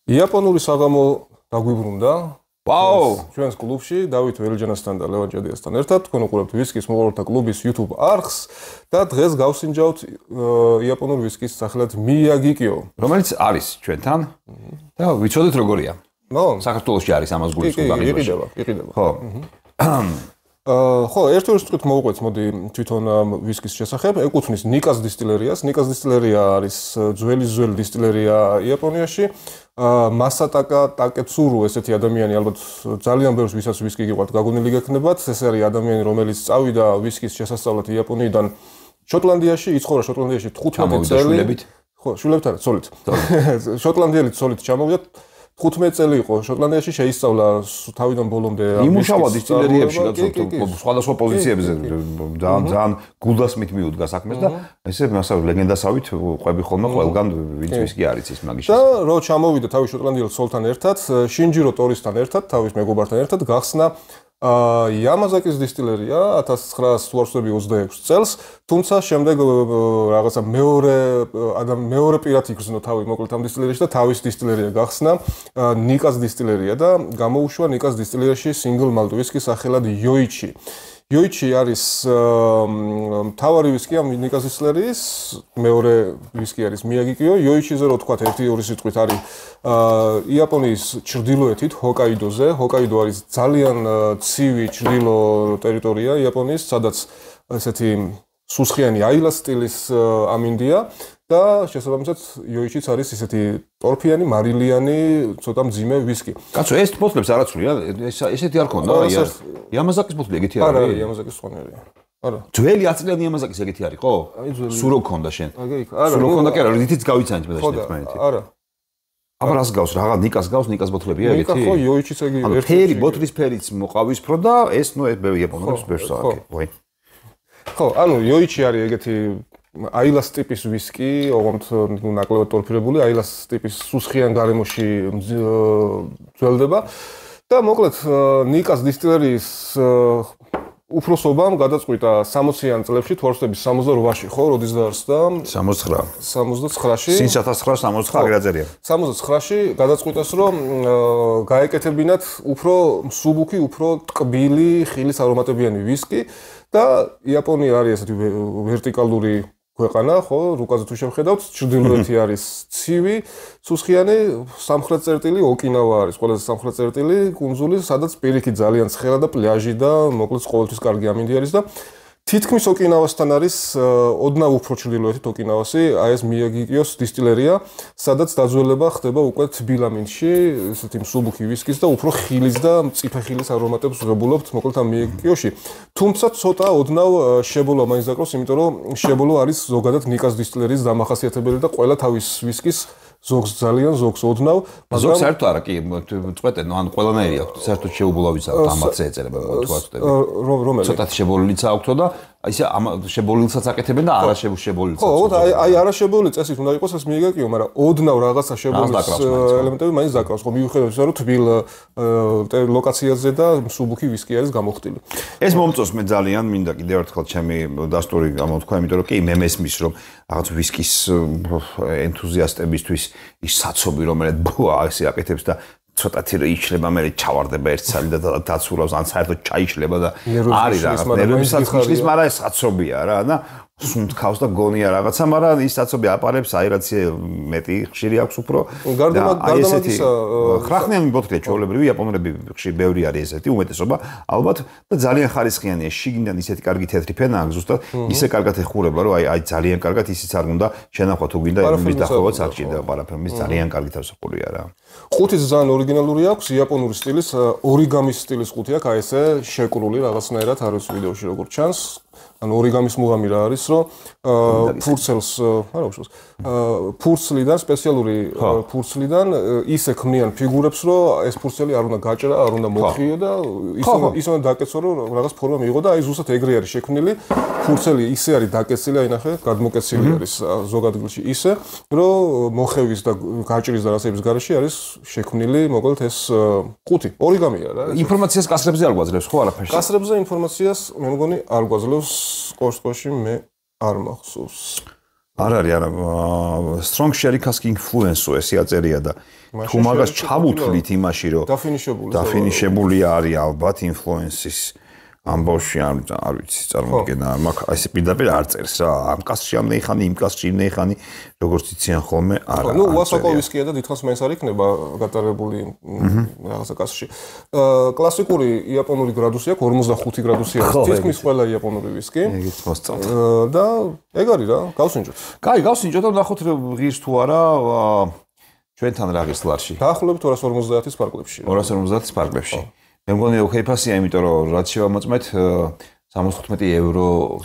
იაპონური საღამო დაგვიბრუნდა. ვაუ! ჩვენს კლუბში დავით ველიჯანასთან და ლევან ჭედიასთან ერთად თქვენ უყურებთ ვისკის მოყვარულთა კლუბის YouTube არხს და დღეს გავსინჯავთ იაპონური ვისკის სახელად მიაგიკიო, რომელიც არის ჩვენთან და ვიცოდეთ როგორია. საქართველოში არის ამას გულისხმობა იყიდება. ხო. ხო, ერთ-ერთ წუთით მოვუყვეთ მოდი თვითონ ვისკის შესახებ. ეკუთვნის ნიკას დისტილერიას. ნიკას დისტილერია არის ძველი დისტილერია იაპონიაში. მასატაკა ტაკეცურუ ესეთი ადამიანი ალბათ ძალიან ბევრს ვისაც ვისკი გიყვართ გაგონილი გექნებათ. ეს არის ადამიანი რომელიც წავიდა ვისკის შესასწავლად იაპონიიდან შოტლანდიაში, იცხოვრა შოტლანდიაში 15 წელი. ხო, შვილებთან ცოლით. შოტლანდიელი ცოლით ჩამოვიდა. 15 წელი იყო შოტლანდიაში, შეისწავლა თავიდან ბოლომდე იმუშავა დისტილერიებში, სხვადასხვა პოზიციებზე, ძალიან გულდასმით მიუდგა საქმეს და ესე ლეგენდასავით ყვები ხოლმე ყველგან ვინც ვისკი არის ის მაგიში. და რო ჩამოვიდა თავის შოტლანდიელ ცოლთან ერთად, შინჯირო ტორისთან ერთად, თავის მეგობართან ერთად გახსნა იამაზაკის დისტილერია 1926 წელს, თუმცა შემდეგ რაღაცა მეორე პირად იგრძნო თავი მოკლედ ამ დისტილერიაში და თავის დისტილერია გახსნა ნიკას დისტილერია და გამოუშვა ნიკას დისტილერიაში single malt whisky სახელად იოიჩი. იოიჩი არის მთავარი ვისკი ამ ნიკას დისტილერიის, მეორე ვისკი არის მიაგიკიო. იოიჩიზე რო თქვათ ერთი-ორი სიტყვით არის იაპონიის ჩრდილოეთით, ჰოკაიდოზე. ჰოკაიდო არის ძალიან ცივი ჩრდილო ტერიტორია იაპონიის, სადაც ესეთი სუსხიანი აილა სტილის ამინდია და შესაბამისად იოიჩიც არის ესეთი ტორფიანი, მარილიანი, ცოტა მძიმე ვისკი. კაცო, ეს ბოთლებს არ აცვლია? ესეთი არ ქონდა? იამაზაკის ბოთლი ეგეთი არის? არა, იამაზაკის სხვანაირია. არა. ძველი აწლიანი იამაზაკის ეგეთი არის, ხო? სურო ქონდა შენ. სურო ქონდა კი არა, რითიც გავიცანით მე და შენ ერთმანეთი. არა. აბა რას გავს? რა ნიკას გავს, ნიკას ბოთლებია ეგეთი? ნიკა ხო, იოიჩიც ეგ ერთი. ფერი, ბოთლის ფერიც მოყავისფრო და ეს ნუ ეს იაპონურებს ბევრს აქვს. ვაი. ხო, ანუ იოიჩი არის ეგეთი აილას ტიპის ვისკი, ოღონდ ნაკლებად ტორფირებული, აილას ტიპის სუსხიან გარემოში ძველდება და მოკლედ ნიკას დისტილერიის უფროსობამ გადაწყვიტა 60-იან წლებში, თვალსწრების 68-ში, ხო, როდის დაარსდა? 69-ში. სინ 1969 აგრაძერია. 69-ში გადაწყვიტეს, რომ გაეკეთებინათ უფრო მსუბუქი, უფრო ტკბილი, ხილის არომატებიანი ვისკი და იაპონია არის ესეთი ვერტიკალური ქვეყანა, ხო, რუკაზე თუ შევხედავთ, ჩრდილოეთი არის ცივი, სუსხიანი, სამხრეთ წერტილი ოკინავა არის, ყველაზე სამხრეთ წერტილი კუნძული, სადაც პირიქით ძალიან ცხელა და პლაჟი და მოკლედ ყოველთვის კარგი ამინდი არის და თითქმის ოკინავასთან არის ოდნავ უფრო ჩრდილოეთით ოკინავასი, აი ეს მიაგიკიოს დისტილერია, სადაც დაძველება ხდება უკვე თბილ ამინდში, ესეთი მსუბუქი ვისკის და უფრო ხილის და მწიფე ხილის არომატებს ვღებულობთ მოკლედ ამ მიაგიკიოში. თუმცა ცოტა ოდნავ შებოლო მაინც დაკრავს, იმიტომ რომ შებოლო არის ზოგადად ნიკას დისტილერიის დამახასიათებელი და ყველა თავის ვისკის ზოგს ძალიან ზოგს ოდნავ, მაგრამ საერთოდ არა კი, წვეტენ, ანუ ყველანაირი აქვს, საერთოდ შეუბოლავიც აქვს, ამაც ეწერება თქვა ვთქვი. რომელი? ცოტა შებოლილიც აქვს და ისე შებოლილსაც აკეთებენ და არა შებოლილიც. ხო, აი არა შებოლილი წესით უნდა იყოს ეს მიაგიკიო, მაგრამ ოდნავ რაღაცა შებოლის ელემენტები მაინც დაკრავს, ხო, მიუხედავად იმისა, რომ თბილ ლოკაციაზე და მსუბუქი ვისკი არის გამოხდილი. ეს მომწონს მე ძალიან, მინდა კიდევ ერთხელ ჩემი დასტური გამოთქვა, იმიტომ რომ კი მე მესმის რომ რაღაც ვისკის ენთუზიასტებისთვის ის საცობი რომელიც ესე აკეთებს და ცოტათი რომ იშლება მე ჩავარდება ერთ სალი და დაცურავს ან საერთოდ ჩაიშლება და არის რაღაც ნერვებისაც ხიშლის, მაგრამ ეს საცობია რა და სუნთქავს და გონია რაღაცა, მაგრამ ის საცობი აპარებს, აი რაც მეტი ხშირი აქვს უფრო და აი ესეთი ხრახნიანი ბოთლია ჩვეულებრივი იაპონურები ხშირი ბევრი არის ესეთი უმეტესობა ალბათ და ძალიან ხარისხიანია, შიგნიდან ისეთი კარგი თეთრი ფენა აქვს ზუსტად, ისე კარგად ეხურება რომ აი ძალიან კარგად ისიც არ უნდა შენახვა თუ გინდა იმის დახვევაც არ ჭირდება პარაფერმის ძალიან კარგი თავსახურია რა. ყუთიც ძალიან ორიგინალური აქვს, იაპონური სტილის, ორიგამის სტილის ყუთი აქვს, აი ესე შეკრული რაღაცნაირად არის ვიდეოში როგორც ჩანს. ანუ ორიგამის მუღამი რა არის, რომ ფურცელს, არა უშავს, ფურცლიდან, სპეციალური ფურცლიდან ისე ქმნიან ფიგურებს, რომ ეს ფურცელი არ უნდა გაჭრა, არ უნდა მოხიო და ის უნდა დაკეცო, რომ რაღაც ფორმა მიიღო და აი ზუსტად ეგრე არის შექმნილი. ფურცელი ისე არის დაკეცილი, აი ნახე, გადმოკეცილი არის ზოგ ადგილში ისე, რომ მოხევის და გაჭრის და რაღაცების გარეშე არის შექმნილი, მოკლედ ეს ყუთი, ორიგამია რა. ინფორმაციას კასრებზე არ გვაძლევს, ხო არაფერში? კასრებზე ინფორმაციას მე მგონი არ გვაძლევს. სკორსკოში მე არ მახსოვს. არ არის არა strong sherry cask influence-ო ესე აწერია და თუ მაგას ჩავუთვლით იმაში რომ დაფინიშებული არის ალბათ influence-ის ამბავში არ ვიცი წარმოდგენა მაქვს ესე პირდაპირ არ წერს რა ამ კასში ამ ნეიხანი იმ კასში იმ ნეიხანი როგორც იციან ხოლმე არა ნუ უასაკოვისკია და დიდხანს მაინც არ იქნება გატარებული რაღაცა კასში კლასიკური იაპონური გრადუსი აქვს 45 გრადუსი არის თითქმის ყველა იაპონური ვისკი ეგეც მოსწავთ და ეგ არის რა გავსინჯოთ კაი გავსინჯოთ და ნახოთ ღირს თუ არა ჩვენთან რა ღირს ლარში დაახლოებით 250-ის ფარგლებში 250-ის ფარგლებში მე მგონი ოკეიფასია, იმიტომ რომ რაც შევამოწმეთ 75 евро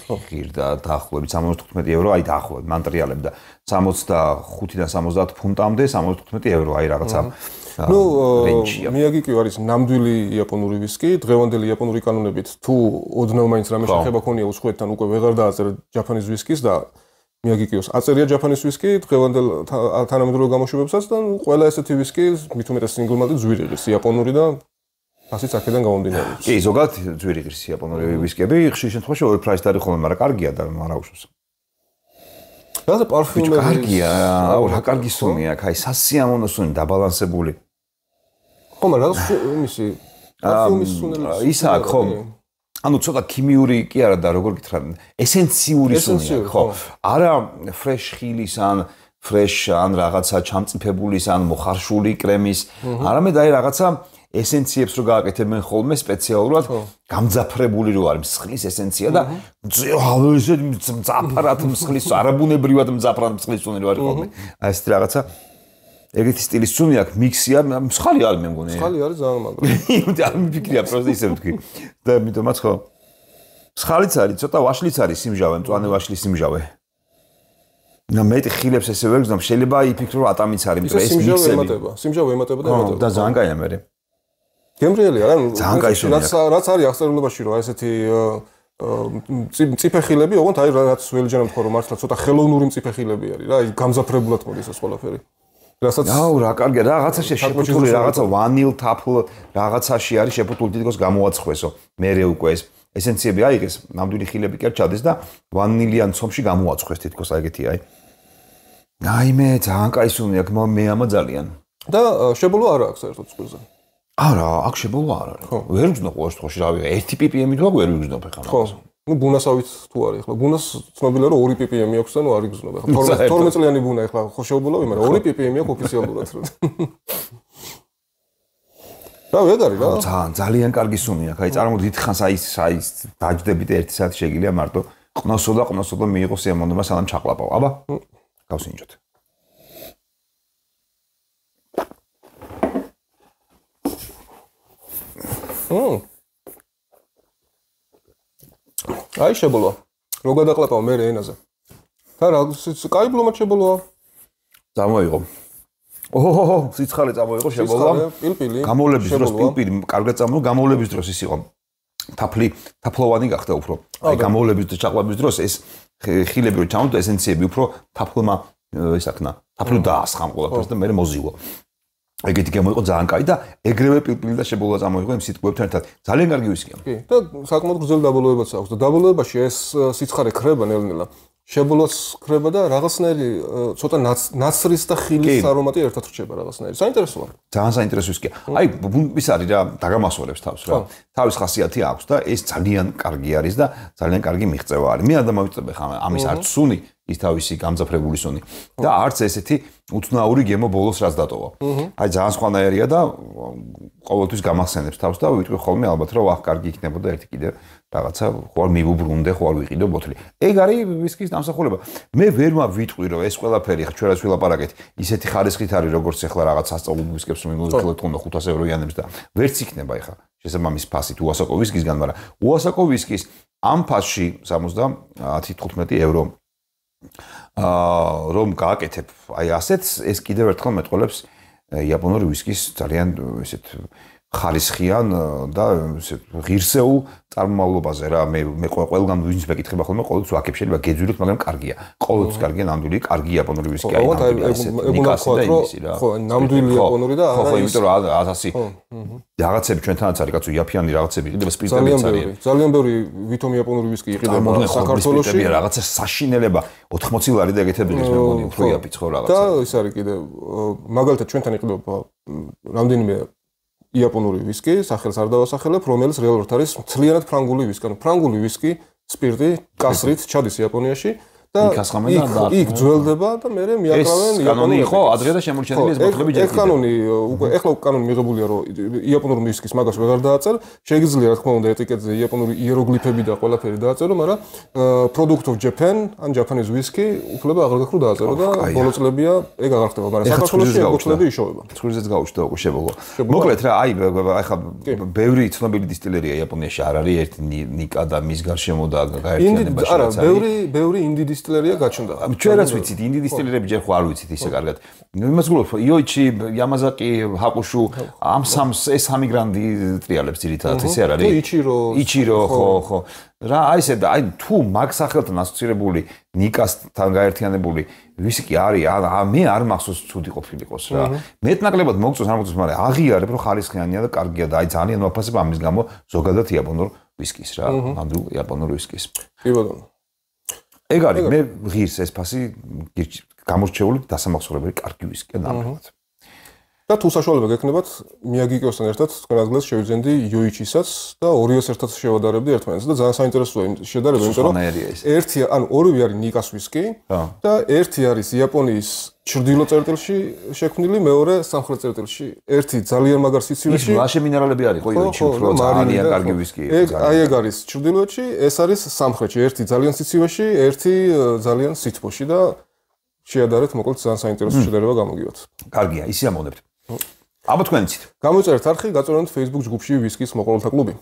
ღირდა დაახლოებით 75 евро, აი დაახლოებით მანტრიალებ და 65-დან 70 ფუნტამდე 75 евро, აი რაღაცა. ნუ მიაგიკი არის ნამდვილი იაპონური ვისკი, დღევანდელი იაპონური კანონებით თუ ოდნავ მაინც რამე შეხება ქონია უცხოეთთან უკვე ვეღარ დააწერა ჯაპანის ვისკის და მიაგიკიოს აწერია ჯაპანის ვისკი დღევანდელ თანამედროვე გამოშვებებსაც და ყველა ესეთი ვისკი მით უმეტეს single malt ძვირი ღირს იაპონური და ასეც აქედან გამომდინარე. კი, ზოგადად ძვირი ღირს იაპონური ვისკები, ხშირ შემთხვევაში ორი პრაისით არის ხოლმე, მაგრამ კარგია და არ აუშვებს. და პარფიუმერი კარგია, აუ რა კარგი სუნია, აი სასიამოვნო სუნი დაბალანსებული. ხო, მაგრამ იმისი პარფიუმის სუნელი ის აქ ხო ანუ ცოტა ქიმიური კი არა და როგორ გითხრა ესენციური სუნია ხო არა ფრეშ ხილის ან ფრეშ ან რაღაცა ჩამწიფებულის ან მოხარშული კრემის არამედ აი რაღაცა ესენციებს რო გააკეთებენ ხოლმე სპეციალურად გამძაფრებული რო არის მსხლის ესენცია და ესე მძაფრად მსხლის არაბუნებრივად მძაფრად მსხლის სუნი რო არის ხოლმე აი ეს რაღაცა ეგეთი სტილის სუნი აქვს მიქსია მსხალი არის მე მგონი მსხალი არის ძალიან მაგრამ იმით არ მიფიქრია პროსტ ისე ვთქვი და მითომაც ხო მსხალიც არის ცოტა ვაშლიც არის სიმჟავე მწვანე ვაშლის სიმჟავე და მეტი ხილებს ესე ვერ გზნობ შეიძლება იფიქრო რომ ატამიც არის იმიტომ ეს მიქსები სიმჟავე ემატება და ემატება და ძალიან კაია მე გემრიელი არა ძალიან კაი სუნია რაც არის აღწერილობაში რომ ესეთი მწიფე ხილები ოღონდ აი რაც ველჯერა მქო რომ მართლა ცოტა ხელოვნური მწიფე ხილები არის რა აი გამძაფრებულად მოდის ეს ყველაფერი რასაც აუ რა კარგია რაღაცაში შეფუთული რაღაცა ვანილ თაფლ რაღაცაში არის შეფუთული თითქოს გამოაცხვესო მერე უკვე ეს ესენციები აიღეს ნამდვილი ხილები კი არ ჩადეს და ვანილიან ცომში გამოაცხვეს თითქოს ეგეთი აი მე ძალიან კაი სუნი აქვს მე ამა ძალიან და შებოლო არა აქვს საერთოდ წყვილზე არა აქ შებოლო არ არის ვერ ვგზნობ ყოველ შემთხვევაში რა ვიღე 1 ppm-ი თუ ვერ ვგზნობ ახლა ხო ну ბუნასავით თუ არის ახლა ბუნას ცნობილია რომ 2 ppm აქვს და ნუ არ იგზნობა ახლა 12 წლიანი ბუნა ახლა ხო შევბოლავი მაგრამ 2 ppm აქვს ოფიციალურად რა ვეღარი რა ძალიან კარგი სუნია ხა წარმოდით ხანს აი დაჯდებით 1 საათი შეგიძლია მარტო ყნოსო და მიიღო სიამოვნება სანამ ჩაყლაპავ აბა გავსინჯოთ აი შებოლოა. რო გადაყლაპავ მე ენაზე. და რა კაი ბლომად შებოლოა. წამოიღო. ოჰო, სიცხარე წამოიღო შებოლოა. პილპილი. გამოვლების დროს პილპილი კარგად წამოიღო, გამოვლების დროს ის იყო. თაფლოვანი გახდა უფრო. აი გამოვლების და ჩაყლაპის დროს ეს ხილები რო ჩამოვიდა ესენციები უფრო თაფლმა ისახნა. თაფლო დაასხამ ყველაფერს და მე მოზივლო. ეგეთი გამოიყო ძალიან კაი და ეგრევე პილპილი და შებოლოა წამოიღო იმ სიტყვებთან ერთად. ძალიან კარგი ვისკია. კი, და საკმაოდ გრძელი დაბოლოებაც აქვს და დაბოლოებაში ეს სიცხარე ხრება ნელ-ნელა. შებოლოც ხრება და რაღაცნაირი ცოტა ნაცრის და ხილის არომატი ერთად რჩება რაღაცნაირი. საინტერესოა. ძალიან საინტერესო ვისკია. აი, ის არის რა, დაგამასვენებს თავს რა. თავის ხასიათი აქვს და ეს ძალიან კარგი არის და ძალიან კარგი მიღწევა არის. მე არ დამავიწყებ ხა ამის არც სუნი ის თავისი გამძაფრებული სუნი და არც ესეთი უცნაური გემო ბოლოს რაც დატოვა. აი ძალიან სხვანაირია და ყოველთვის გამახსენებს თავს და ვიტყვი ხოლმე ალბათ რომ აх კარგი იქნებოდა ერთი კიდე რაღაცა ხوار მივუბრუნდე ხوار ვიყიდო ბოთლი. ეგ არის ვისკის დამსახურება. მე ვერ ვიტყვი რომ ეს ყველაფერი ხა ჩვენ რაც ვილაპარაკეთ ისეთი ხარისხით არის როგორც ახლა რაღაც სასწავლო ვისკებს რომ მიგოძლოთ თქონდა 500 ევროიანებს და ვერც იქნება ხა შესაბამის ფასით უასაკო ვისკისგან, მაგრამ უასაკო ვისკის ამ ფასში 70-15 евро რომ გააკეთებ აი ასეც ეს კიდევ ერთხელ მეტყოლებს იაპონური ვისკის ძალიან ესეთ ხარისხიან და ღირსეულ წარმომავლობაზე რა მე ყველგან ვინც მეკითხება ხოლმე ყოველთვის ვაკებ შეიძლება გეძვიროთ მაგრამ კარგია ყოველთვის კარგია ნამდვილი კარგი იაპონური ვისკი აი ნიკასი და იმისი რა ხო ნამდვილი იაპონური და ხო იმიტომ რომ 1000 რაღაცები ჩვენთანაც არის კაცო იაფიანი რაღაცები კიდევ სპირტებიც არის ძალიან ბევრი ვითომ იაპონური ვისკი იყიდება საქართველოში რაღაცა საშინელება 80 ლარი და ეგეთები ის მე მგონი უფრო იაფიც ხო რაღაცა და ის არის კიდევ მაგალითად ჩვენთან იყიდება რამდენიმე იაპონური ვისკი, სახელს არ დავასახელებ, რომელიც რეალურად არის მთლიანად ფრანგული ვისკი. ანუ ფრანგული ვისკი, სპირტი, კასრით ჩადის იაპონიაში და იქ ძველდება და მე მიაკრავენ იაპონური. ეს კანონი იყო, ადრე და შემორჩენილი ეს მოთხრები ჯერ კიდევ. ეხლა კანონი მიღებულია, რომ იაპონური ვისკის მაგას ვეღარ დააწერ. შეიძლება რა თქმა უნდა ეტიკეტზე იაპონური იეროგლიფები და ყველაფერი დააწერო, მაგრამ product of Japan ან Japanese whisky უფლება აღარ გაქვს რომ დააწერო და ბოლო წლებია ეგ აღარ ხდება, მაგრამ საქართველოში მოკლები იშოვება. ცხვრიზეც გაუჩნდა უკვე შემოგო. მოკლედ რა, აი ახლა ბევრი ცნობილი დისტილერია იაპონიაში არ არის ერთი ნიკა და მის გარშემო და გაერთიანებაში. არა, ბევრი ინდი დისტილერია გაჩნდა. ჩვენ რაც ვიცით, ინდი დისტილერები ჯერ ხო არ ვიცით ისე კარგად. იმას გულობ, იოიჩი, იამაზაკი, ჰაკუშუ, ამ ეს სამი გრანდი ტრიალებს ძირითადად ისე არ არის? იჩირო, ხო. რა, აი ესე და აი თუ მაგ სახელთან ასოცირებული ნიკასთან გაერთიანებული ვისკი არის, მე არ მახსოვს ცუდი ყოფილიყოს რა. მეტნაკლებად მოგწონს, არ მოგწონს, მაგრამ აღიარებ, რომ ხარისხიანია და კარგია და აი ძალიან ვაფასებ ამის გამო ზოგადად იაპონურ ვისკის რა, ნამდვილ იაპონურ ვისკის. კი ბატონო. ეგ არის მე ღირს ეს ფასი გამორჩეული დასამახსოვრებელი კარგი ვისკია ნამდვილად. და თუ საშუალება გექნებათ მიაგიკიოსთან ერთად თქვენ ადგილას შევიძენდი იოიჩისაც და ორივეს ერთად შევადარებდი ერთმანეთს და ძალიან საინტერესოა შედარება, იმიტომ რომ ერთი ანუ ორივე არის ნიკას ვისკი და ერთი არის იაპონიის ჩრდილო წერტილში შექმნილი, მეორე სამხრეთ წერტილში. ერთი ძალიან მაგარ სიცივეში. ის ლაშე მინერალები არის ხო იოიჩი უფრო ძალიან კარგი ვისკი. აი ეგ არის ჩრდილოეთში, ეს არის სამხრეთში. ერთი ძალიან სიცივეში, ერთი ძალიან სითბოში და შეადარეთ მოკლედ ძალიან საინტერესო შედარება გამოგივათ. კარგია, ისე ამოვნებთ. აბა თქვენიცით. გამოიწერეთ არხი, გაწვევთ Facebook ჯგუფში ვისკის მოყოლთა კლუბი.